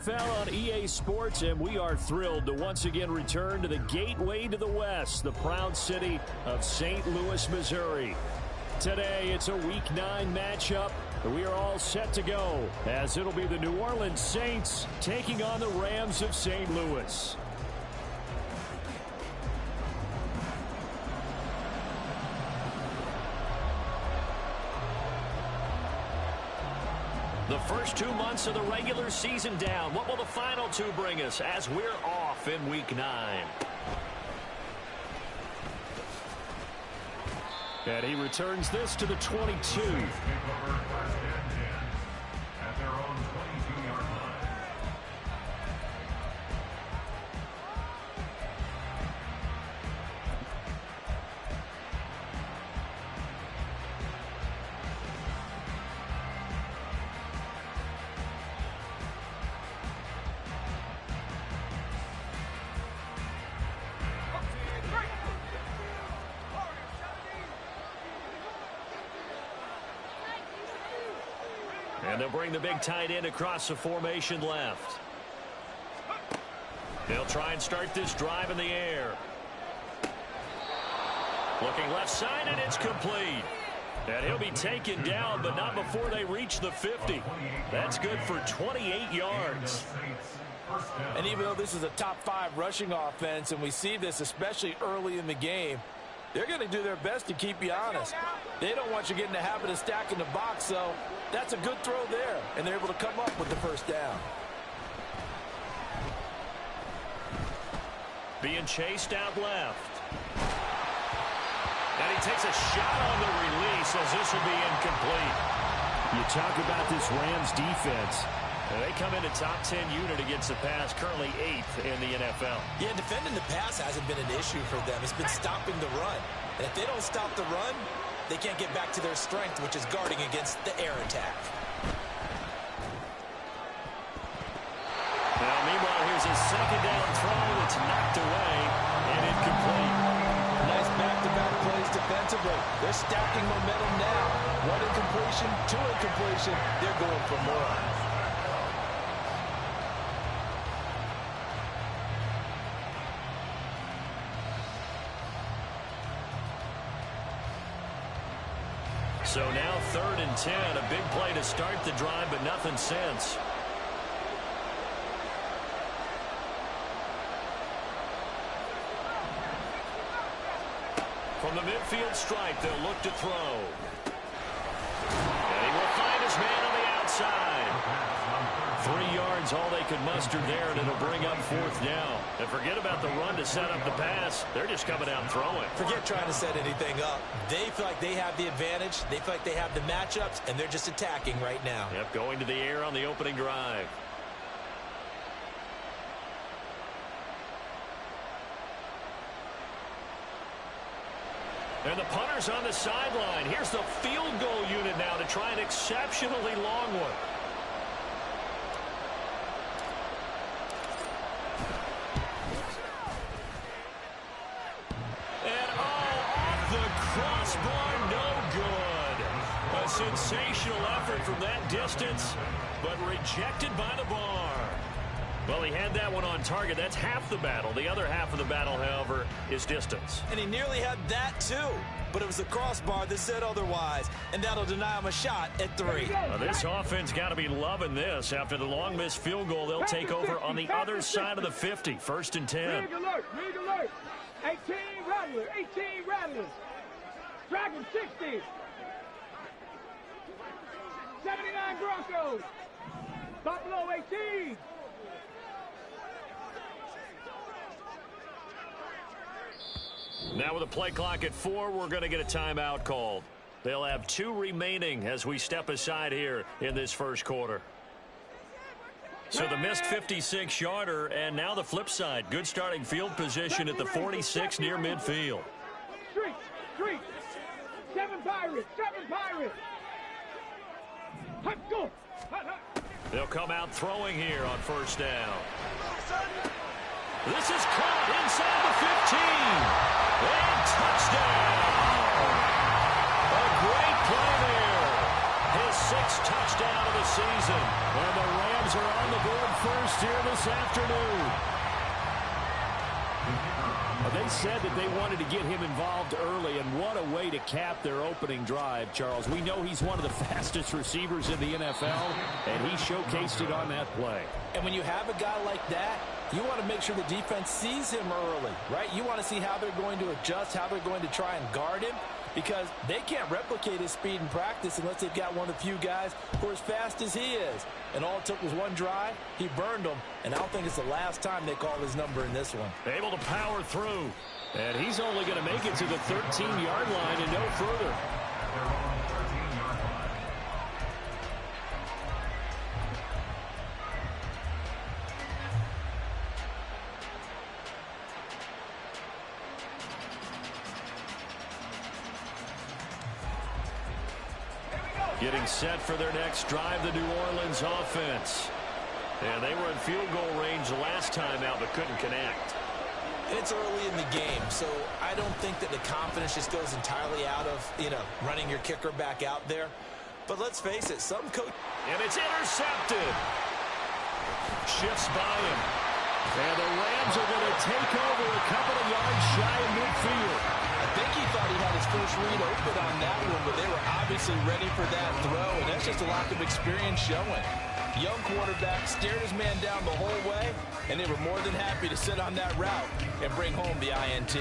Fell on EA Sports, and we are thrilled to once again return to the gateway to the West, the proud city of St. Louis, Missouri. Today, it's a Week 9 matchup. We are all set to go, as it'll be the New Orleans Saints taking on the Rams of St. Louis. The first 2 months of the regular season down. What will the final two bring us as we're off in Week 9? And he returns this to the 22. And they'll bring the big tight end across the formation left. They'll try and start this drive in the air. Looking left side, and it's complete. And he'll be taken down, but not before they reach the 50. That's good for 28 yards. And even though this is a top 5 rushing offense, and we see this especially early in the game, they're going to do their best to keep you honest. They don't want you getting the habit of stacking the box, so that's a good throw there, and they're able to come up with the first down. Being chased out left. And he takes a shot on the release as this will be incomplete. You talk about this Rams defense. They come in a top 10 unit against the pass, currently 8th in the NFL. Yeah, defending the pass hasn't been an issue for them. It's been stopping the run. And if they don't stop the run, they can't get back to their strength, which is guarding against the air attack. Now, meanwhile, here's a second down throw that's knocked away and incomplete. Nice back-to-back plays defensively. They're stacking momentum now. 1 incompletion, 2 incompletion. They're going for more. So now 3rd and 10, a big play to start the drive, but nothing since. From the midfield stripe, they'll look to throw. And he will find his man on the outside. 3 yards, all they could muster there, and it'll bring up 4th down. And forget about the run to set up the pass. They're just coming out throwing. Forget trying to set anything up. They feel like they have the advantage. They feel like they have the matchups, and they're just attacking right now. Yep, going to the air on the opening drive. And the punter's on the sideline. Here's the field goal unit now to try an exceptionally long one. Crossbar, no good. A sensational effort from that distance, but rejected by the bar. Well, he had that one on target. That's half the battle. The other half of the battle, however, is distance. And he nearly had that, too. But it was the crossbar that said otherwise, and that'll deny him a shot at 3. Well, this offense got to be loving this. After the long missed field goal, they'll take over on the other side of the 50. 1st and 10. Rig alert, rig alert. 18 rattlers, 18 rattlers. Dragon 60. 79 Broncos. Buffalo 18. Now with a play clock at 4, we're going to get a timeout called. They'll have 2 remaining as we step aside here in this first quarter. So the missed 56-yarder, and now the flip side. Good starting field position at the 46 near midfield. Street. 7 Pirates. Hut, go. They'll come out throwing here on 1st down. This is caught inside the 15. And touchdown. A great play there. His 6th touchdown of the season. And the Rams are on the board first here this afternoon. They said that they wanted to get him involved early, and what a way to cap their opening drive, Charles. We know he's one of the fastest receivers in the NFL, and he showcased it on that play. And when you have a guy like that, you want to make sure the defense sees him early, right? You want to see how they're going to adjust, how they're going to try and guard him, because they can't replicate his speed in practice unless they've got one of the few guys who are as fast as he is. And all it took was one drive. He burned them, and I don't think it's the last time they call his number in this one. Able to power through, and he's only going to make it to the 13-yard line and no further. Getting set for their next drive, the New Orleans offense. And they were in field goal range last time out, but couldn't connect. It's early in the game, so I don't think that the confidence just goes entirely out of, running your kicker back out there. But let's face it, some coach... And it's intercepted. Shifts by him. And the Rams are going to take over a couple of yards shy of midfield. I think he thought he had his first read open on that one, but they were obviously ready for that throw, and that's just a lack of experience showing. Young quarterback stared his man down the whole way, and they were more than happy to sit on that route and bring home the INT.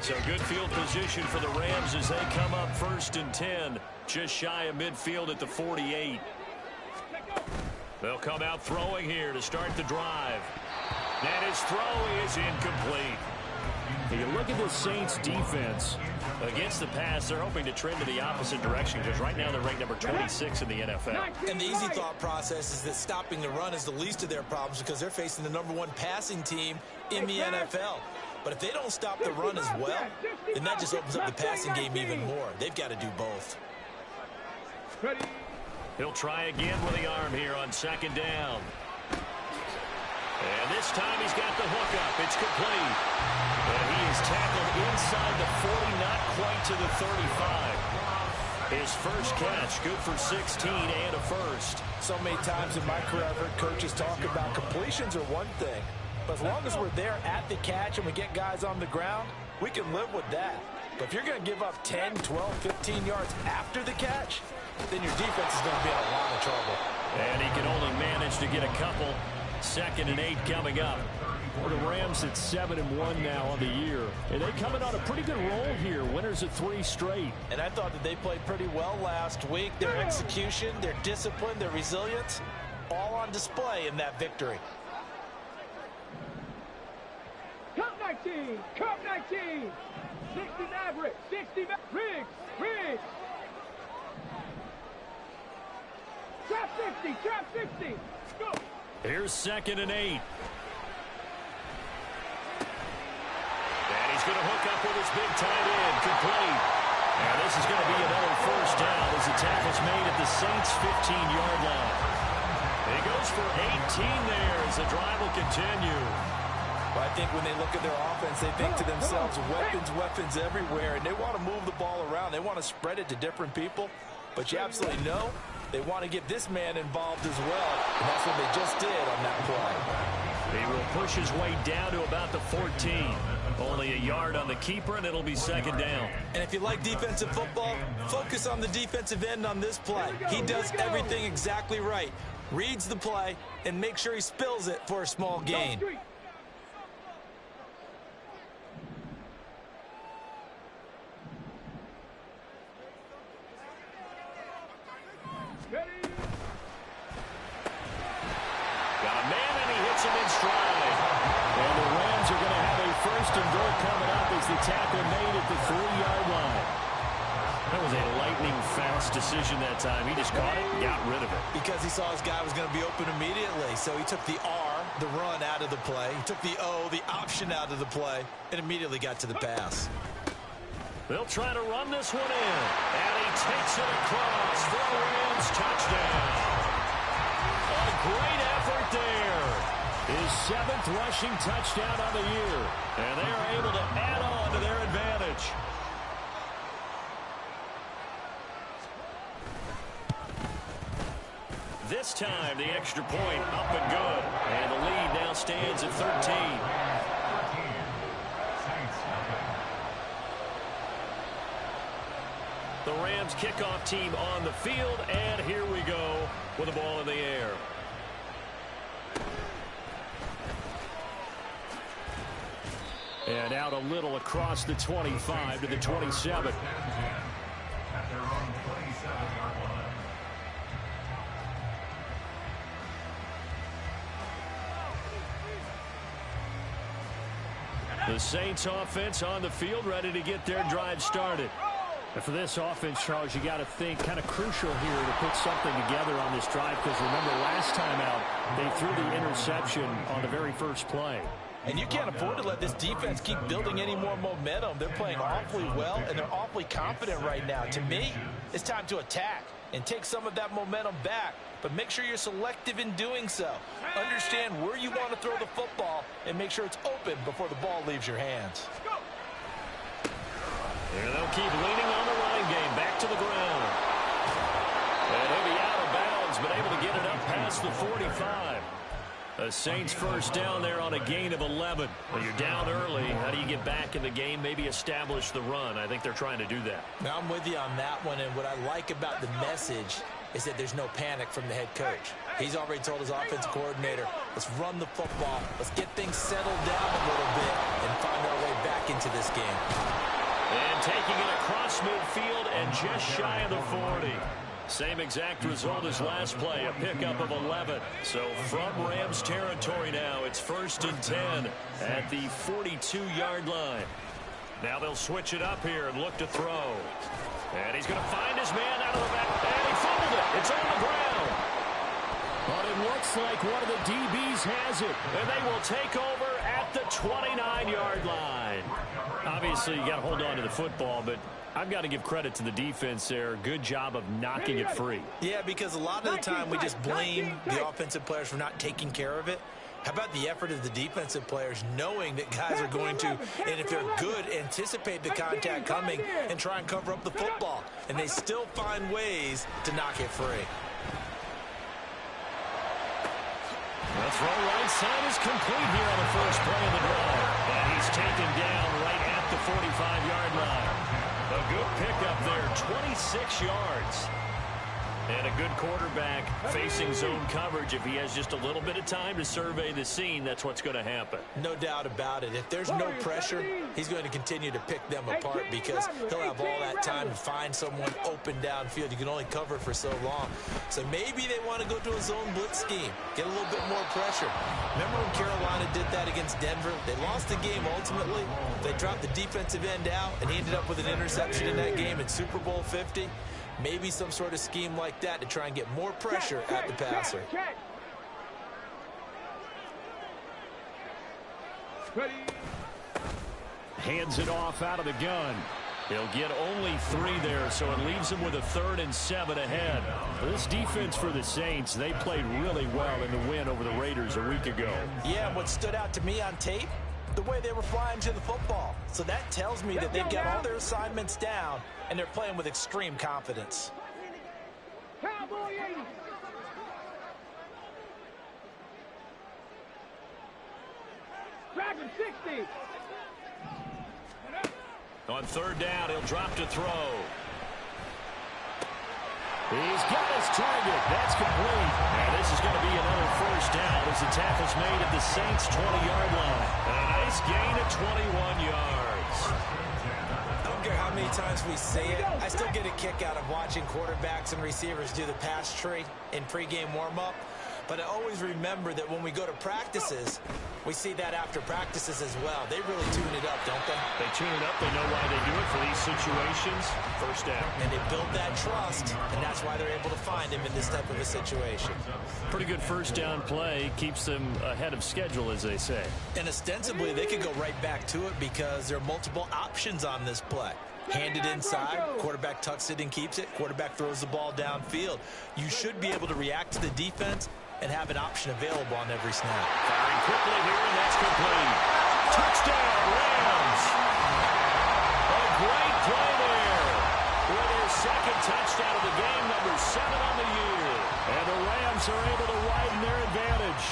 So good field position for the Rams as they come up 1st and 10, just shy of midfield at the 48. They'll come out throwing here to start the drive. And his throw is incomplete. You look at the Saints defense against the pass. They're hoping to trend in the opposite direction because right now they're ranked number 26 in the NFL. And the easy thought process is that stopping the run is the least of their problems because they're facing the #1 passing team in the NFL. But if they don't stop the run as well, then that just opens up the passing game even more. They've got to do both. He'll try again with the arm here on 2nd down. And this time he's got the hookup. It's complete. And he is tackled inside the 40, not quite to the 35. His first catch, good for 16 and a first. So many times in my career I've heard coaches talk about completions are one thing. But as long as we're there at the catch and we get guys on the ground, we can live with that. But if you're going to give up 10, 12, 15 yards after the catch, then your defense is going to be in a lot of trouble. And he can only manage to get a couple. 2nd and 8 coming up. Well, the Rams at 7-1 now on the year. And they coming on a pretty good roll here. Winners of 3 straight. And I thought that they played pretty well last week. Their execution, their discipline, their resilience, all on display in that victory. Cup 19, Cup 19. 60 Maverick, 60 Riggs, Riggs. Trap 60, trap 60. Go. Here's 2nd and 8. And he's going to hook up with his big tight end, complete. And this is going to be another 1st down as the tackle's made at the Saints' 15-yard line. He goes for 18 there as the drive will continue. Well, I think when they look at their offense, they think to themselves, weapons everywhere, and they want to move the ball around. They want to spread it to different people, but you absolutely know they want to get this man involved as well, and that's what they just did on that play. He will push his way down to about the 14. Only a yard on the keeper, and it'll be 2nd down. And if you like defensive football, focus on the defensive end on this play. He does everything exactly right. Reads the play, and make sure he spills it for a small gain. Tackle made at the 3-yard line. That was a lightning-fast decision that time. He just caught it and got rid of it. Because he saw his guy was going to be open immediately. So he took the R, the run, out of the play. He took the O, the option, out of the play, and immediately got to the pass. They'll try to run this one in. And he takes it across for a Rams touchdown. A great effort there. His 7th rushing touchdown on the year. And they are able to add on to their advantage. This time, the extra point up and good. And the lead now stands at 13. The Rams kickoff team on the field, and here we go with the ball in the air. And out a little across the 25 to the 27. The Saints offense on the field, ready to get their drive started. And for this offense, Charles, you got to think kind of crucial here to put something together on this drive, because remember last time out, they threw the interception on the very first play. And you can't afford to let this defense keep building any more momentum. They're playing awfully well, and they're awfully confident right now. To me, it's time to attack and take some of that momentum back. But make sure you're selective in doing so. Understand where you want to throw the football and make sure it's open before the ball leaves your hands. And they'll keep leaning on the running game. Back to the ground. And he'll be out of bounds, but able to get it up past the 45. The Saints first down there on a gain of 11. Well, you're down early. How do you get back in the game, maybe establish the run? I think they're trying to do that. Now, I'm with you on that one, and what I like about the message is that there's no panic from the head coach. He's already told his offensive coordinator, let's run the football, let's get things settled down a little bit and find our way back into this game. And taking it across midfield and just shy of the 40. Same exact result as last play, a pickup of 11. So from Rams territory now, it's 1st and 10 at the 42-yard line. Now they'll switch it up here and look to throw. And he's going to find his man out of the back. And he fumbled it. It's on the ground. But it looks like one of the DBs has it. And they will take over at the 29-yard line. Obviously, you got to hold on to the football, but I've got to give credit to the defense there. Good job of knocking it free. Yeah, because a lot of the time we just blame the offensive players for not taking care of it. How about the effort of the defensive players knowing that guys are going to, and if they're good, anticipate the contact coming and try and cover up the football. And they still find ways to knock it free. The throw right side is complete here on the first play of the drive. And he's taken down right at the 45-yard line. A good pickup there, 26 yards. And a good quarterback facing zone coverage. If he has just a little bit of time to survey the scene, that's what's going to happen. No doubt about it. If there's no pressure, he's going to continue to pick them apart because he'll have all that time to find someone open downfield. You can only cover for so long. So maybe they want to go to a zone blitz scheme, get a little bit more pressure. Remember when Carolina did that against Denver? They lost the game ultimately. They dropped the defensive end out, and he ended up with an interception in that game in Super Bowl 50. Maybe some sort of scheme like that to try and get more pressure at the passer. Hands it off out of the gun. He'll get only 3 there, so it leaves him with a 3rd and 7 ahead. This defense for the Saints, they played really well in the win over the Raiders a week ago. Yeah, what stood out to me on tape, the way they were flying to the football. So that tells me that they've got all their assignments down, and they're playing with extreme confidence. Cowboy 80. Dragon 60. On 3rd down, he'll drop to throw. He's got his target. That's complete. And this is going to be another 1st down as the tackle's made at the Saints' 20-yard line. A nice gain of 21 yards. I don't care how many times we say it, I still get a kick out of watching quarterbacks and receivers do the pass tree in pregame warm-up. But I always remember that when we go to practices, we see that after practices as well. They really tune it up, don't they? They tune it up. They know why they do it for these situations. 1st down. And they build that trust, and that's why they're able to find him in this type of a situation. Pretty good 1st down play. Keeps them ahead of schedule, as they say. And ostensibly, they could go right back to it because there are multiple options on this play. Handed inside, quarterback tucks it and keeps it, quarterback throws the ball downfield. You should be able to react to the defense and have an option available on every snap. Firing quickly here, and that's complete. Touchdown, Rams. A great play there. With their 2nd touchdown of the game, number 7 on the year. And the Rams are able to widen their advantage.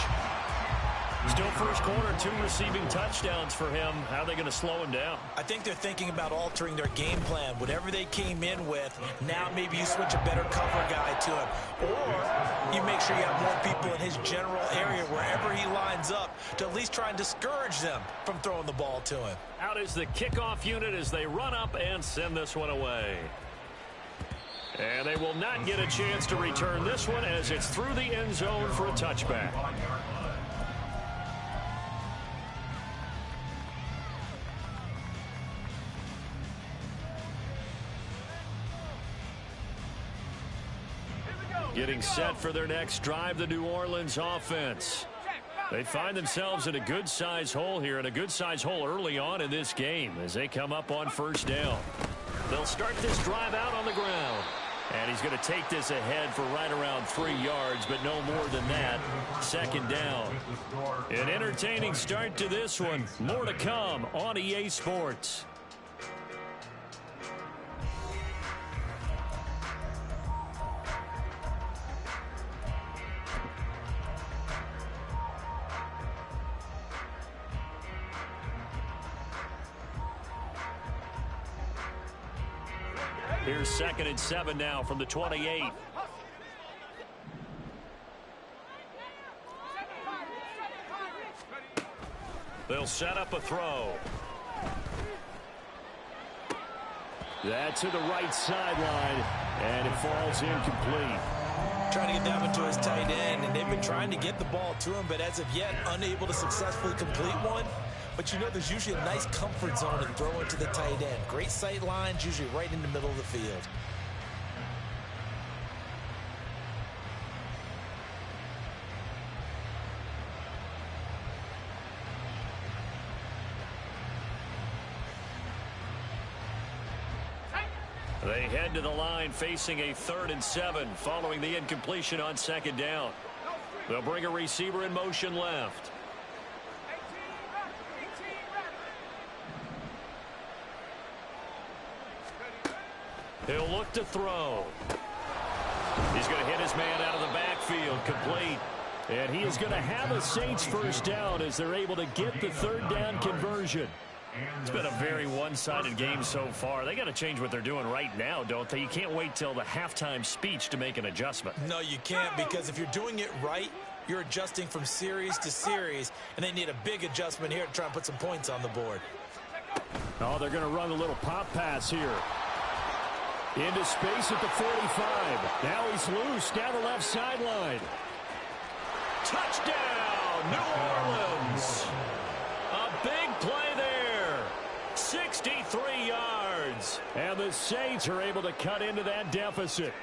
Still first quarter, 2 receiving touchdowns for him. How are they going to slow him down? I think they're thinking about altering their game plan. Whatever they came in with, now maybe you switch a better cover guy to him. Or you make sure you have more people in his general area wherever he lines up to at least try and discourage them from throwing the ball to him. Out is the kickoff unit as they run up and send this one away. And they will not get a chance to return this one as it's through the end zone for a touchback. Getting set for their next drive, the New Orleans offense. They find themselves in a good-sized hole here, and a good-sized hole early on in this game as they come up on first down. They'll start this drive out on the ground. And he's going to take this ahead for right around 3 yards, but no more than that. Second down. An entertaining start to this one. More to come on EA Sports. Here's 2nd and 7 now from the 28. They'll set up a throw. That to the right sideline, and it falls incomplete. Trying to get that one to his tight end, and they've been trying to get the ball to him, but as of yet, unable to successfully complete one. But you know there's usually a nice comfort zone in throwing to the tight end. Great sight lines, usually right in the middle of the field. They head to the line facing a 3rd and 7 following the incompletion on 2nd down. They'll bring a receiver in motion left. He'll look to throw. He's going to hit his man out of the backfield, complete. And he is going to have a Saints first down as they're able to get the 3rd down conversion. It's been a very one-sided game so far. They got to change what they're doing right now, don't they? You can't wait till the halftime speech to make an adjustment. No, you can't, because if you're doing it right, you're adjusting from series to series, and they need a big adjustment here to try and put some points on the board. Oh, they're going to run a little pop pass here. Into space at the 45. Now he's loose down the left sideline. Touchdown, New Orleans. A big play there. 63 yards. And the Saints are able to cut into that deficit.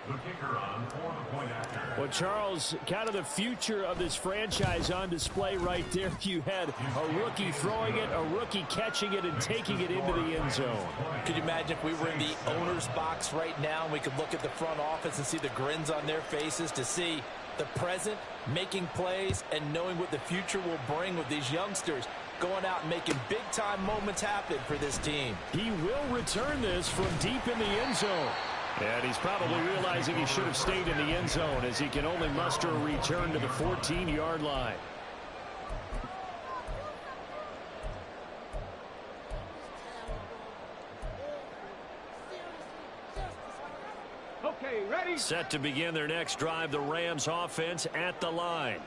The kicker on for the point after. Well, Charles, kind of the future of this franchise on display right there. You had a rookie throwing it, a rookie catching it, and taking it into the end zone. Could you imagine if we were in the owner's box right now and we could look at the front office and see the grins on their faces, to see the present making plays and knowing what the future will bring with these youngsters going out and making big-time moments happen for this team. He will return this from deep in the end zone. And he's probably realizing he should have stayed in the end zone as he can only muster a return to the 14-yard line. Okay, ready? Set to begin their next drive, the Rams offense at the line.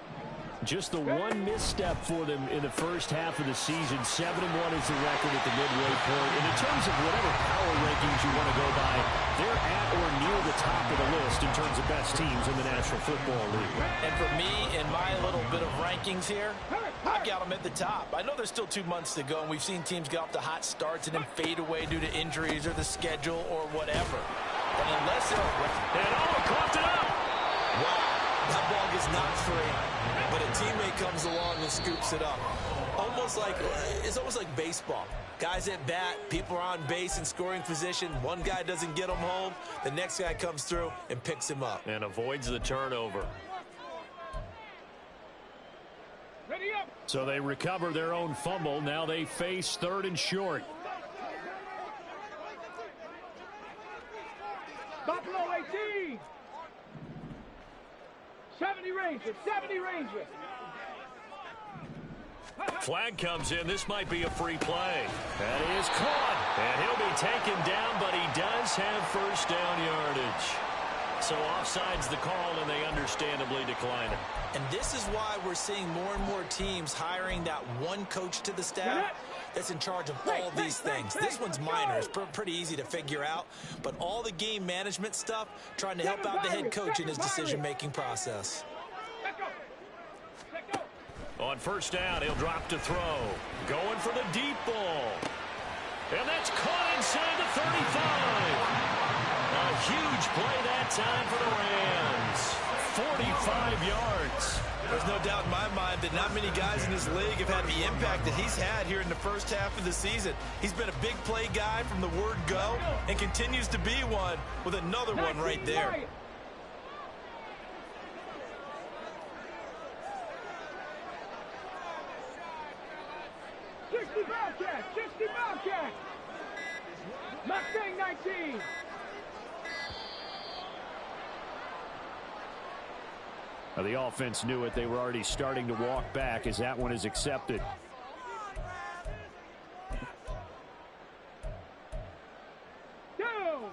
Just the one misstep for them in the first half of the season. 7-1 is the record at the midway point. And in terms of whatever power rankings you want to go by, they're at or near the top of the list in terms of best teams in the National Football League. And for me, in my little bit of rankings here, I've got them at the top. I know there's still 2 months to go, and we've seen teams get off to hot starts and then fade away due to injuries or the schedule or whatever. But unless they're... And coughed it up! Wow, that ball gets knocked free, but a teammate comes along and scoops it up. It's almost like baseball. Guys at bat, people are on base in scoring position. One guy doesn't get him home. The next guy comes through and picks him up. And avoids the turnover. Ready up. So they recover their own fumble. Now they face 3rd and short. Buffalo 18. Ranger, 70 Ranger. Flag comes in. This might be a free play. That is caught. And he'll be taken down, but he does have first down yardage. So offside's the call, and they understandably decline it. And this is why we're seeing more and more teams hiring that one coach to the staff that's in charge of all these things. This one's minor. It's pretty easy to figure out. But all the game management stuff, trying to help out the head coach in his decision-making process. On first down, he'll drop to throw. Going for the deep ball. And that's caught inside the 35. A huge play that time for the Rams. 45 yards. There's no doubt in my mind that not many guys in this league have had the impact that he's had here in the first half of the season. He's been a big play guy from the word go and continues to be one with another one right there. Mustang 19. Now the offense knew it. They were already starting to walk back as that one is accepted.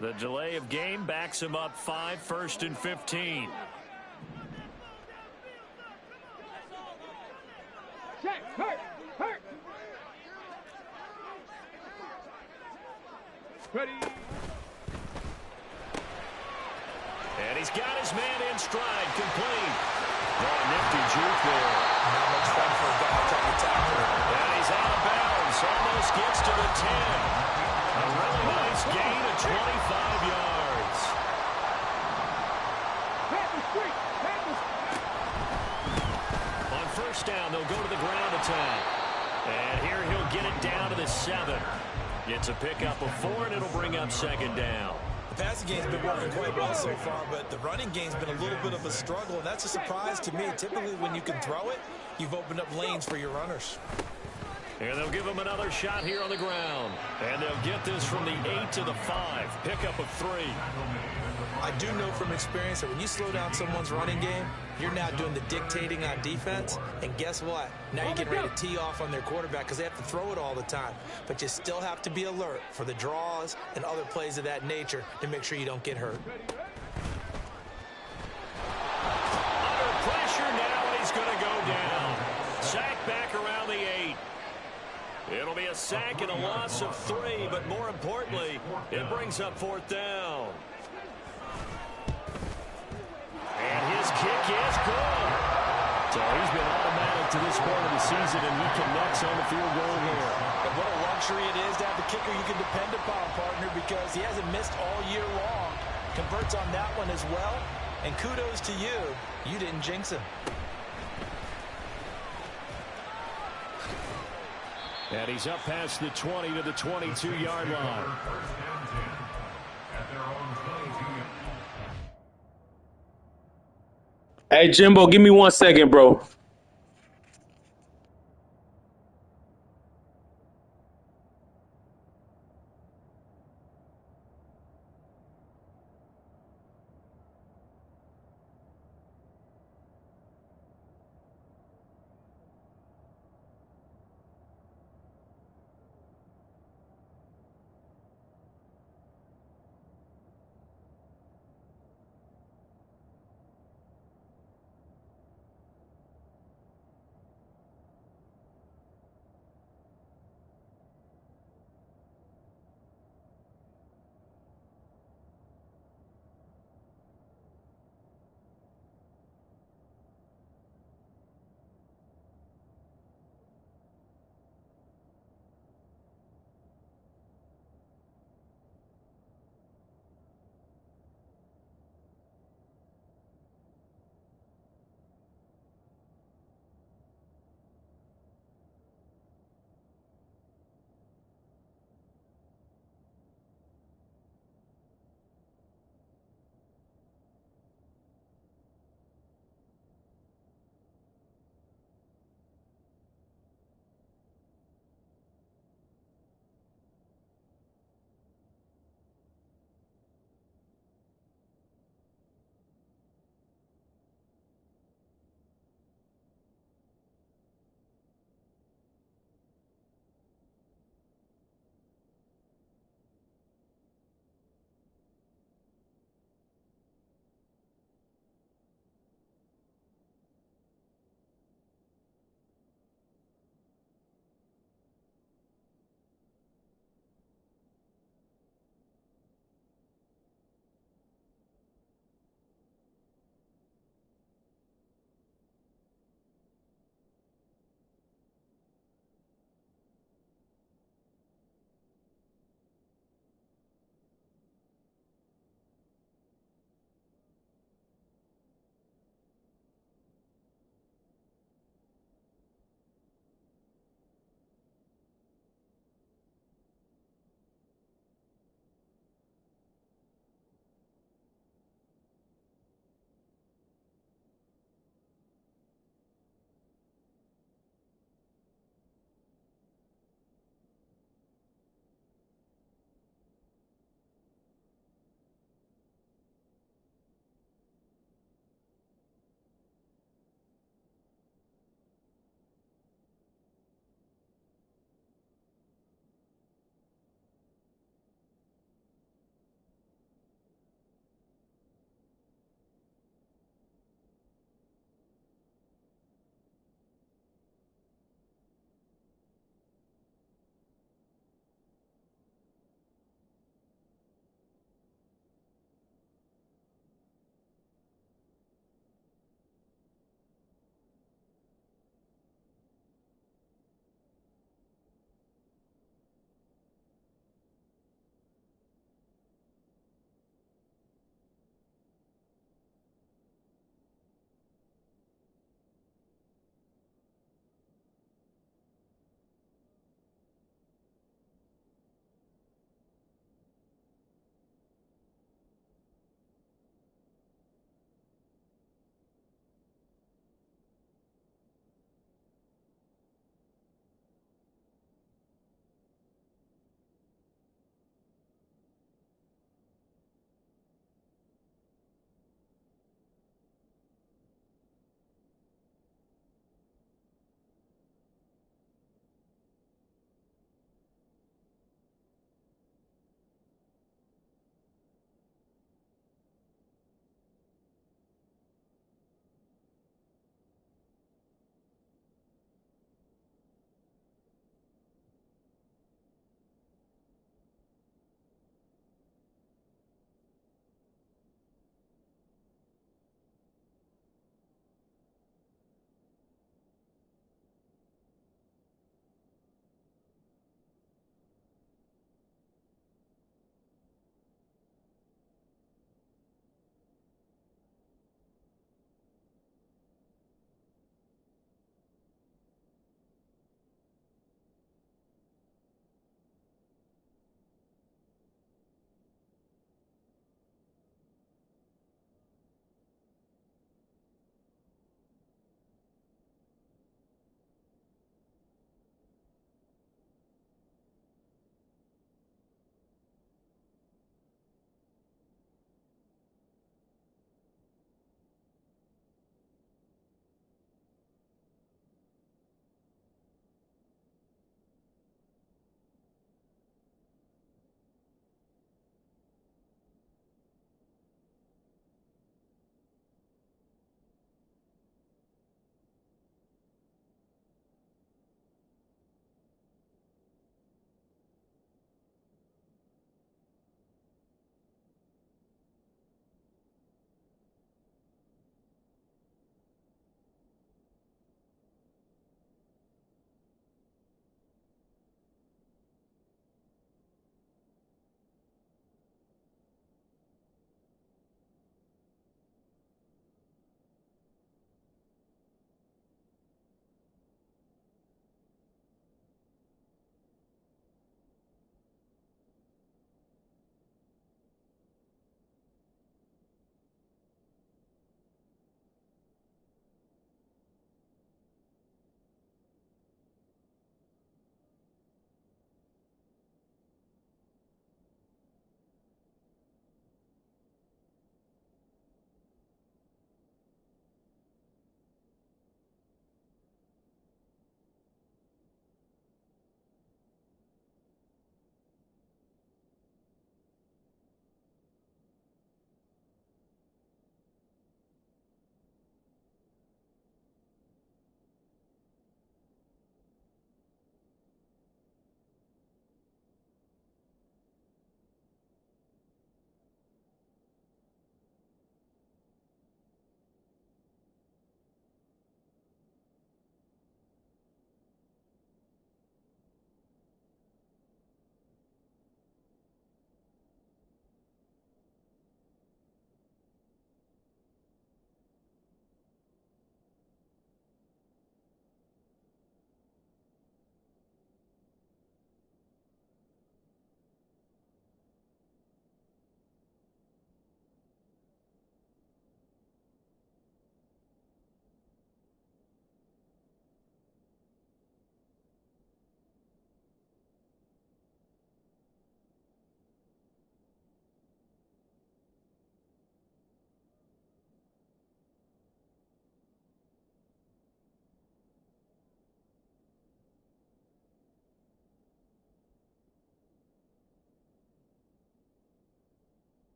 The delay of game backs him up 5, 1st and 15. Check, hurt. Ready. And he's got his man in stride, complete. Oh, nifty juke there. Not much fun for a guy trying to tackle. And he's out of bounds, almost gets to the 10. A really nice gain of 25 yards. On first down, they'll go to the ground attack. And here he'll get it down to the 7. Gets a pickup of 4, and it'll bring up second down. The passing game's been working quite well so far, but the running game's been a little bit of a struggle, and that's a surprise to me. Typically, when you can throw it, you've opened up lanes for your runners. And they'll give him another shot here on the ground. And they'll get this from the 8 to the 5. Pickup of 3. I do know from experience that when you slow down someone's running game, you're now doing the dictating on defense. And guess what? Now you're getting ready to tee off on their quarterback because they have to throw it all the time. But you still have to be alert for the draws and other plays of that nature to make sure you don't get hurt. Under pressure now, and he's going to go down. Sack back around the 8. It'll be a sack and a loss of 3, but more importantly, it brings up 4th down. And his kick is good. So he's been automatic to this point of the season, and he connects on the field goal here. And what a luxury it is to have a kicker you can depend upon, partner, because he hasn't missed all year long. Converts on that one as well. And kudos to you. You didn't jinx him. And he's up past the 20 to the 22-yard line. Hey, Jimbo, give me 1 second, bro.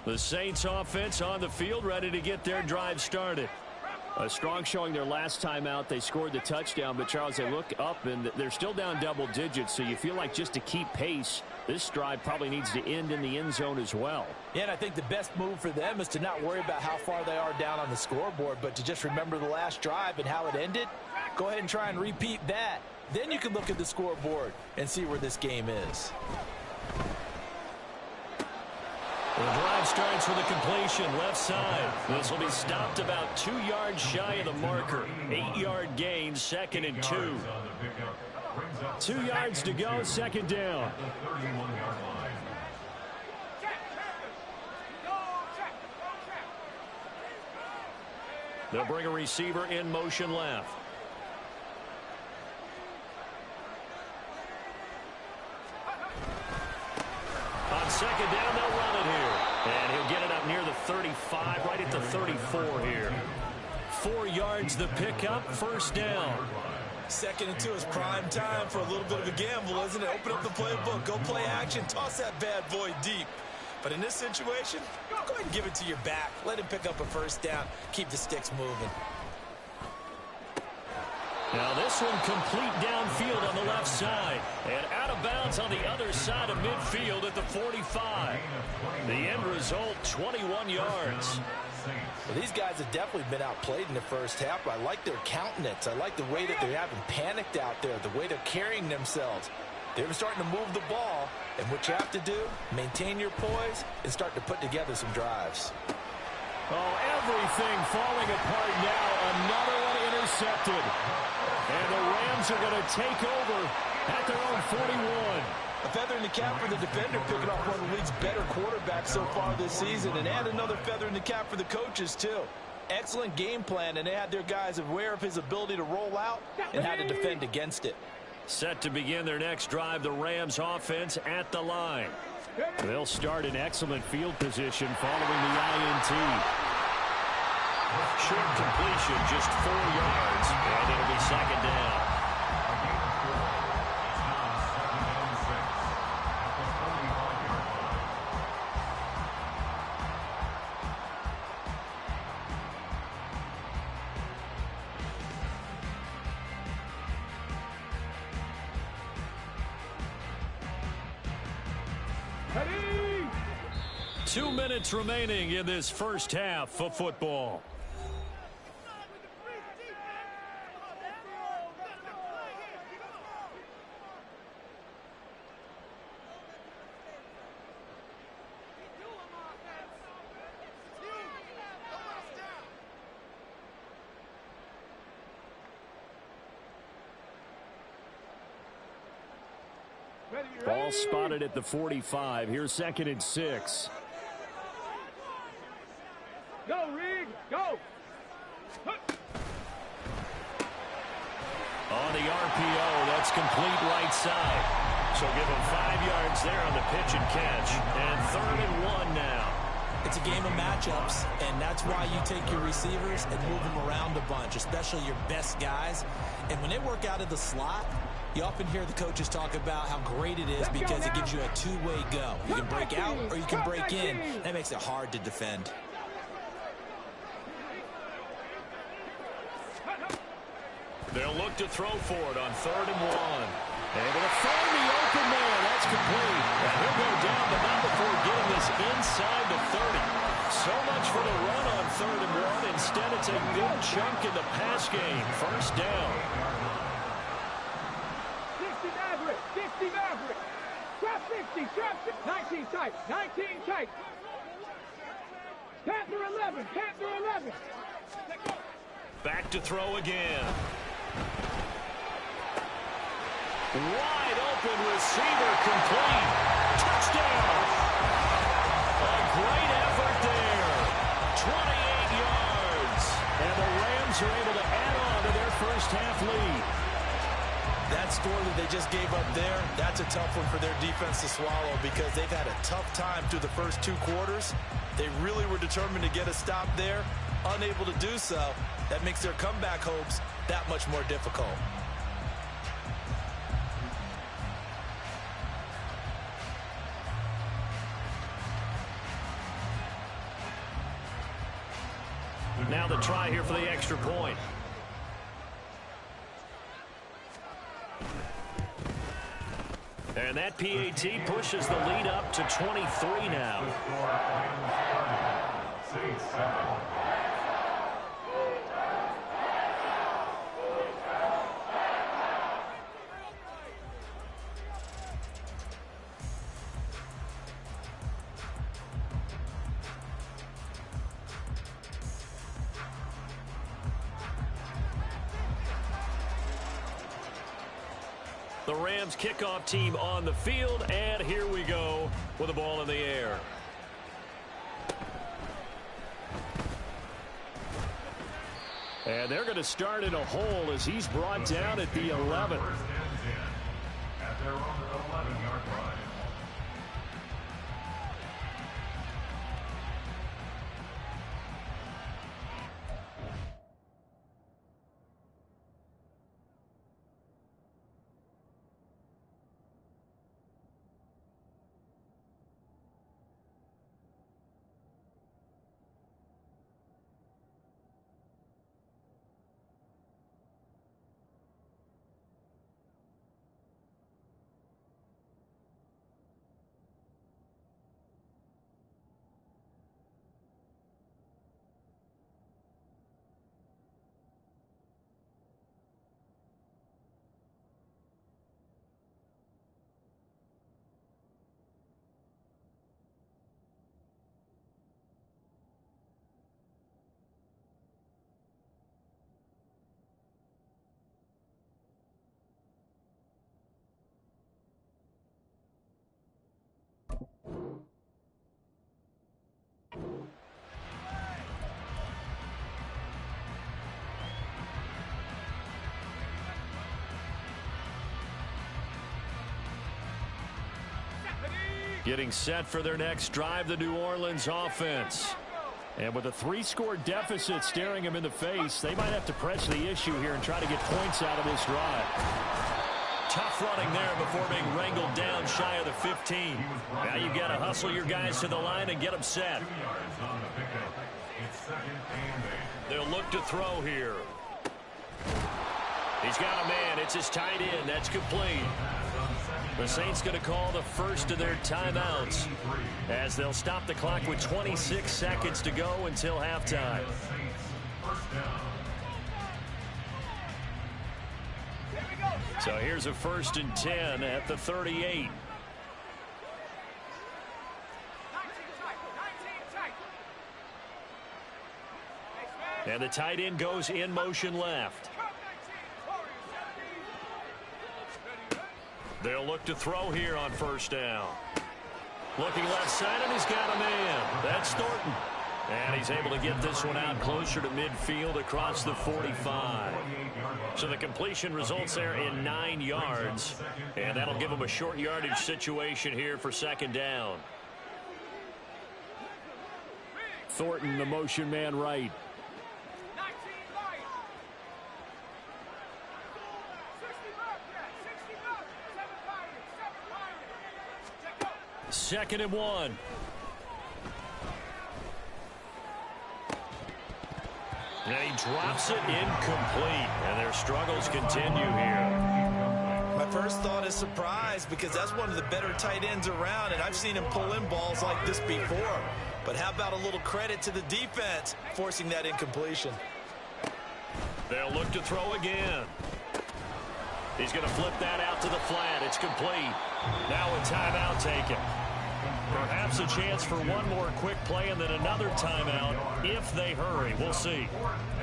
The Saints offense on the field, ready to get their drive started. A strong showing their last time out. They scored the touchdown, but Charles, they look up and they're still down double digits, so you feel like just to keep pace, this drive probably needs to end in the end zone as well. Yeah, and I think the best move for them is to not worry about how far they are down on the scoreboard, but to just remember the last drive and how it ended. Go ahead and try and repeat that. Then you can look at the scoreboard and see where this game is. The drive starts with a completion left side. This will be stopped about 2 yards shy of the marker. 8-yard gain, 2nd and 2. 2 yards to go, 2nd down. They'll bring a receiver in motion left. On 2nd down, they'll run it here. And he'll get it up near the 35, right at the 34 here. 4 yards the pickup, 1st down. 2nd and 2 is prime time for a little bit of a gamble, isn't it? Open up the playbook, go play action, toss that bad boy deep. But in this situation, go ahead and give it to your back. Let him pick up a 1st down. Keep the sticks moving. Now this one complete downfield on the left side. And out of bounds on the other side of midfield at the 45. The end result, 21 yards. Well, these guys have definitely been outplayed in the first half. I like their countenance. I like the way that they haven't panicked out there, the way they're carrying themselves. They're starting to move the ball. And what you have to do, maintain your poise and start to put together some drives. Oh, everything falling apart now. Another one intercepted. And the Rams are going to take over at their own 41. A feather in the cap for the defender, picking off one of the league's better quarterbacks so far this season. And add another feather in the cap for the coaches, too. Excellent game plan, and they had their guys aware of his ability to roll out and how to defend against it. Set to begin their next drive, the Rams offense at the line. They'll start in excellent field position following the INT. Short completion, just 4 yards, and it'll be 2nd down. Ready? 2 minutes remaining in this first half of football. Ball spotted at the 45. Here's 2nd and 6. Go, Reed, go. On the RPO, that's complete right side. So give him 5 yards there on the pitch and catch. And 3rd and 1 now. It's a game of matchups, and that's why you take your receivers and move them around a bunch, especially your best guys. And when they work out of the slot, you often hear the coaches talk about how great it is because it gives you a two-way go. You can break out or you can break in. That makes it hard to defend. They'll look to throw for it on 3rd and 1. Able to find the open man. That's complete. And he'll go down, but not before getting this inside the 30. So much for the run on 3rd and 1. Instead, it's a big chunk in the pass game. 1st down. 60 Maverick. Trap 60, trap 60. 19 tight, 19 tight. Panther 11, Panther 11. Back to throw again. Wide open receiver, complete. Touchdown. A great effort there. 28 yards. And the Rams are able to add on to their first half lead. That score that they just gave up there, that's a tough one for their defense to swallow because they've had a tough time through the first 2 quarters. They really were determined to get a stop there, unable to do so. That makes their comeback hopes that much more difficult. now the try here for the extra point. And that PAT pushes the lead up to 23 now. The Rams kickoff team on the field, and here we go with the ball in the air. And they're going to start in a hole as he's brought down at the 11. At their own 11-yard line. Getting set for their next drive, the New Orleans offense. And with a 3-score deficit staring them in the face, they might have to press the issue here and try to get points out of this drive. Tough running there before being wrangled down shy of the 15. Now you've got to hustle your guys to the line and get them set. They'll look to throw here. He's got a man. It's his tight end. That's complete. The Saints going to call the first of their timeouts as they'll stop the clock with 26 seconds to go until halftime. So here's a 1st and 10 at the 38. And the tight end goes in motion left. They'll look to throw here on 1st down. Looking left side, and he's got a man. That's Thornton. And he's able to get this one out closer to midfield across the 45. So the completion results there in 9 yards. And that'll give him a short yardage situation here for 2nd down. Thornton, the motion man right. Second and 1. And he drops it incomplete. And their struggles continue here. My first thought is surprise because that's one of the better tight ends around, and I've seen him pull in balls like this before. But how about a little credit to the defense forcing that incompletion? They'll look to throw again. He's going to flip that out to the flat. It's complete. Now a timeout taken. Perhaps a chance for one more quick play and then another timeout if they hurry. We'll see.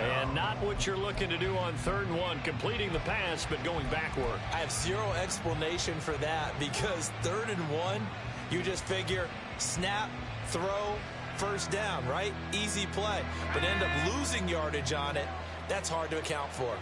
And not what you're looking to do on 3rd and 1, completing the pass but going backward. I have zero explanation for that because 3rd and 1, you just figure snap, throw, 1st down, right? Easy play. But end up losing yardage on it. That's hard to account for.